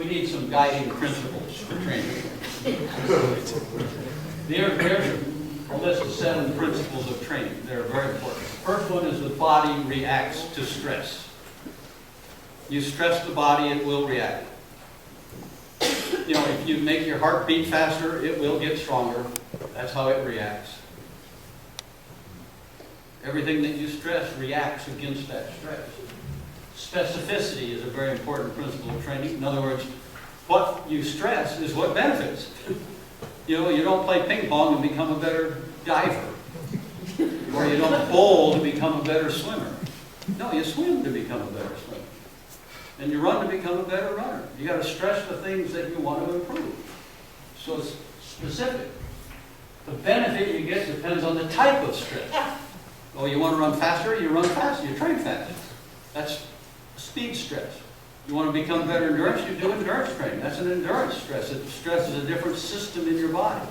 need some guiding principles for training. There's a list of 7 principles of training. They're very important. The first one is the body reacts to stress. You stress the body, it will react. You know, if you make your heart beat faster, it will get stronger. That's how it reacts. Everything that you stress reacts against that stress. Specificity is a very important principle of training. In other words, what you stress is what benefits. You know, you don't play ping pong and become a better diver. Or you don't bowl to become a better swimmer. No, you swim to become a better swimmer. And you run to become a better runner. You got to stress the things that you want to improve. So it's specific. The benefit you get depends on the type of stress. Oh, you want to run faster? You run faster. You train faster. That's speed stress. You want to become better endurance? You do endurance training. That's an endurance stress. It stresses a different system in your body.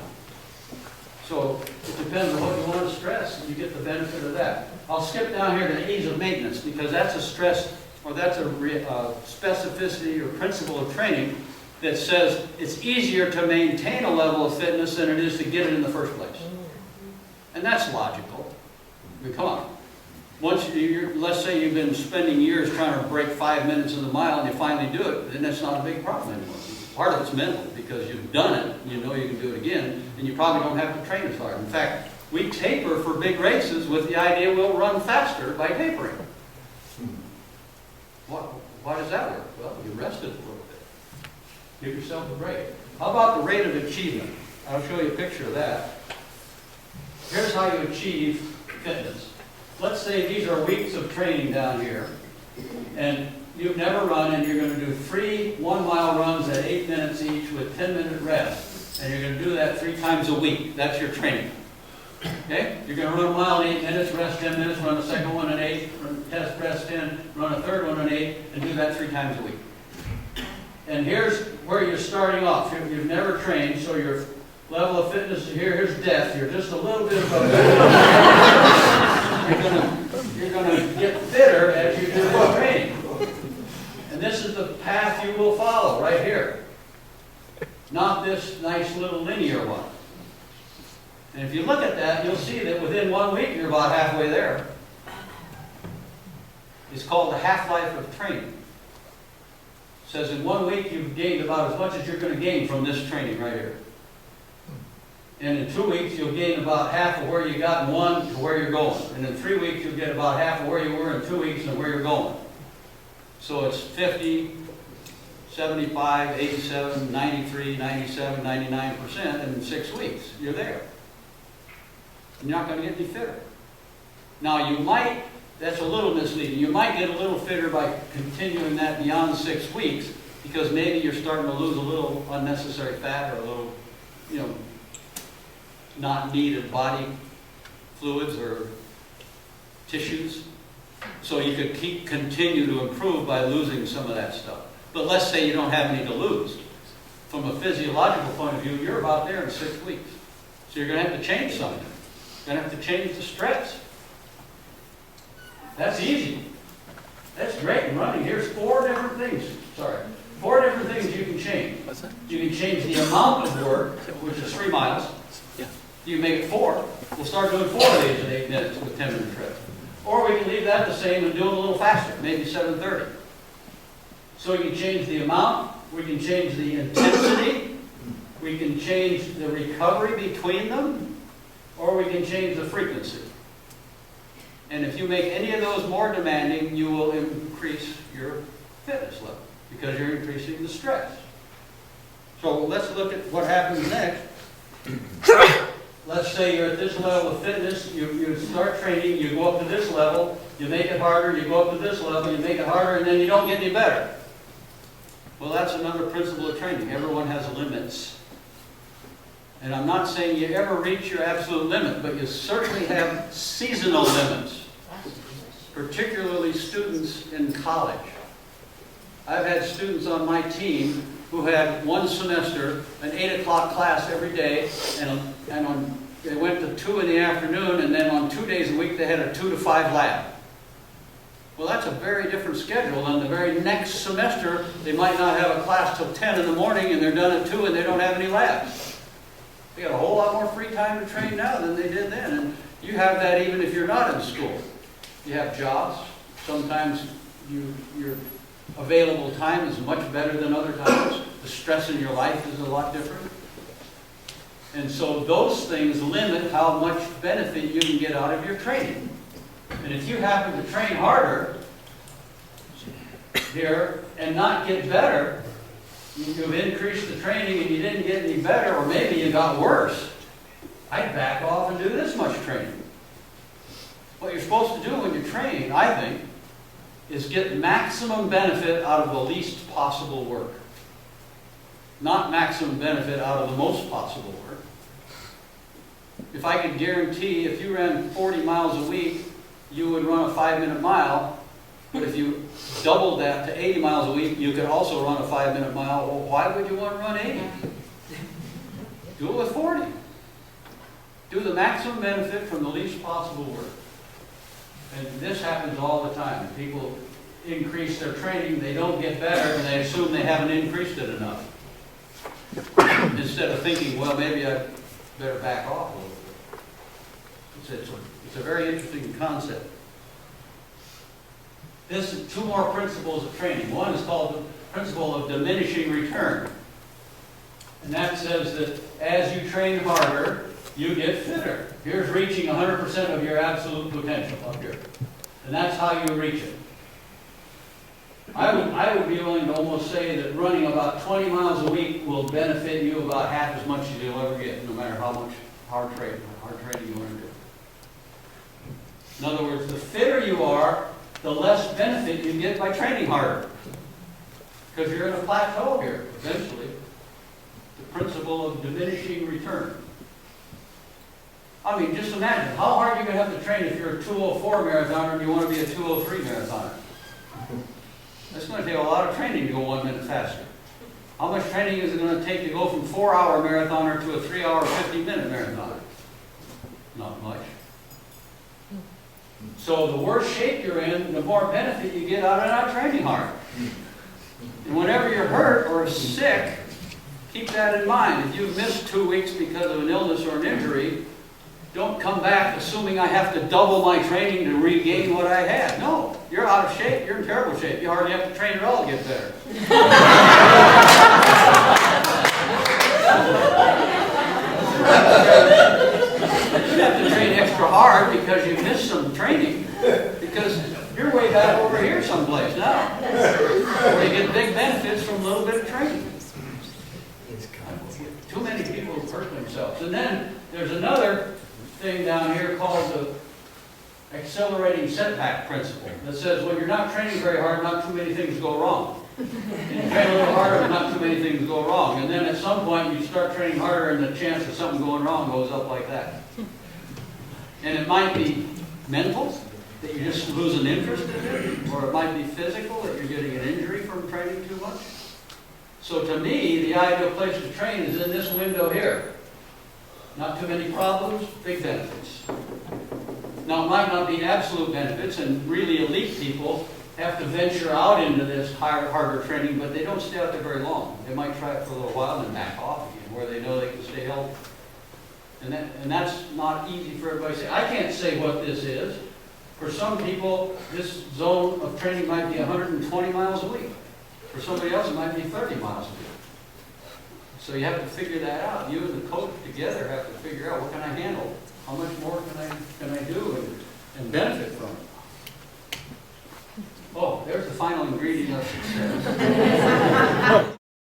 So it depends on what you want to stress, and you get the benefit of that. I'll skip down here to ease of maintenance, because that's a stress, or that's a specificity or principle of training that says it's easier to maintain a level of fitness than it is to get it in the first place. And that's logical. I mean, come on. Once let's say you've been spending years trying to break 5 minutes in the mile and you finally do it, then that's not a big problem anymore. Part of it's mental, because you've done it, you know you can do it again, and you probably don't have to train as hard. In fact, we taper for big races with the idea we'll run faster by tapering. Why does that work? Well, you rested a little bit. Give yourself a break. How about the rate of achievement? I'll show you a picture of that. Here's how you achieve fitness. Let's say these are weeks of training down here, and you've never run, and you're going to do 3 1-mile runs at 8 minutes each with 10-minute rest, and you're going to do that 3 times a week. That's your training. Okay? You're going to run a mile in 8 minutes, rest 10 minutes, run a second one in 8, test rest 10, run a third one in 8, and do that 3 times a week. And here's where you're starting off. You've never trained, so your level of fitness here's death. You're just a little bit above You're going to get fitter as you do this training. And this is the path you will follow right here. Not this nice little linear one. And if you look at that, you'll see that within 1 week you're about halfway there. It's called the half-life of training. It says in 1 week you've gained about as much as you're going to gain from this training right here. And in 2 weeks, you'll gain about half of where you got in 1 to where you're going. And in 3 weeks, you'll get about half of where you were in 2 weeks and where you're going. So it's 50, 75, 87, 93, 97, 99%, and in 6 weeks, you're there. And you're not going to get any fitter. Now, you might, that's a little misleading, you might get a little fitter by continuing that beyond 6 weeks, because maybe you're starting to lose a little unnecessary fat or a little, you know, not needed body fluids or tissues. So you could continue to improve by losing some of that stuff. But let's say you don't have any to lose. From a physiological point of view, you're about there in 6 weeks. So you're going to have to change something. You're going to have to change the stress. That's easy. That's great in running. Here's 4 different things. 4 different things you can change. What's that? You can change the amount of work, which is 3 miles. Yeah. You make it 4. We'll start doing 4 of these in 8 minutes with 10 minute trips. Or we can leave that the same and do it a little faster, maybe 7:30. So we can change the amount, we can change the intensity, we can change the recovery between them, or we can change the frequency. And if you make any of those more demanding, you will increase your fitness level because you're increasing the stress. So let's look at what happens next. Let's say you're at this level of fitness, you start training, you go up to this level, you make it harder, you go up to this level, you make it harder, and then you don't get any better. Well, that's another principle of training. Everyone has limits. And I'm not saying you ever reach your absolute limit, but you certainly have seasonal limits, particularly students in college. I've had students on my team who had 1 semester, an 8 o'clock class every day, and they went to 2 in the afternoon, and then on 2 days a week they had a 2 to 5 lab. Well, that's a very different schedule, and the very next semester, they might not have a class till 10 in the morning, and they're done at 2, and they don't have any labs. They got a whole lot more free time to train now than they did then, and you have that even if you're not in school. You have jobs. Sometimes your available time is much better than other times. The stress in your life is a lot different. And so those things limit how much benefit you can get out of your training. And if you happen to train harder here and not get better, you've increased the training and you didn't get any better, or maybe you got worse, I'd back off and do this much training. What you're supposed to do when you train, I think, is get maximum benefit out of the least possible work. Not maximum benefit out of the most possible work. If I could guarantee if you ran 40 miles a week, you would run a 5-minute mile, but if you doubled that to 80 miles a week, you could also run a 5-minute mile. Well, why would you want to run 80? Do it with 40. Do the maximum benefit from the least possible work. And this happens all the time. People increase their training, they don't get better, and they assume they haven't increased it enough. Instead of thinking, well, maybe I better back off a little bit. It's a very interesting concept. This is 2 more principles of training. One is called the principle of diminishing return. And that says that as you train harder, you get fitter. Here's reaching 100% of your absolute potential up here. And that's how you reach it. I would be willing to almost say that running about 20 miles a week will benefit you about half as much as you'll ever get, no matter how much hard training you want to do. In other words, the fitter you are, the less benefit you get by training harder. Because you're in a plateau here, eventually. The principle of diminishing return. I mean, just imagine, how hard you're going to have to train if you're a 2:04 marathoner and you want to be a 2:03 marathoner. That's going to take a lot of training to go 1 minute faster. How much training is it going to take to go from 4-hour marathoner to a 3-hour, 50-minute marathoner? Not much. So the worse shape you're in, the more benefit you get out of not training hard. And whenever you're hurt or sick, keep that in mind. If you've missed 2 weeks because of an illness or an injury, don't come back assuming I have to double my training to regain what I had. No, you're out of shape, you're in terrible shape. You hardly have to train at all to get better. You have to train extra hard because you missed some training, because you're way back over here someplace now, where you get big benefits from a little bit of training. Too many people hurt themselves. And then there's another thing down here called the accelerating setback principle that says when you're not training very hard, not too many things go wrong. And you train a little harder, not too many things go wrong. And then at some point you start training harder and the chance of something going wrong goes up like that. And it might be mental, that you just lose an interest in it, or it might be physical, that you're getting an injury from training too much. So to me, the ideal place to train is in this window here. Not too many problems, big benefits. Now, it might not be absolute benefits, and really elite people have to venture out into this harder training, but they don't stay out there very long. They might try it for a little while and then back off again, where they know they can stay healthy. And that's not easy for everybody to say. I can't say what this is. For some people, this zone of training might be 120 miles a week. For somebody else, it might be 30 miles a week. So you have to figure that out. You and the coach together have to figure out, what can I handle? How much more can I do and benefit from it? Oh, there's the final ingredient of success.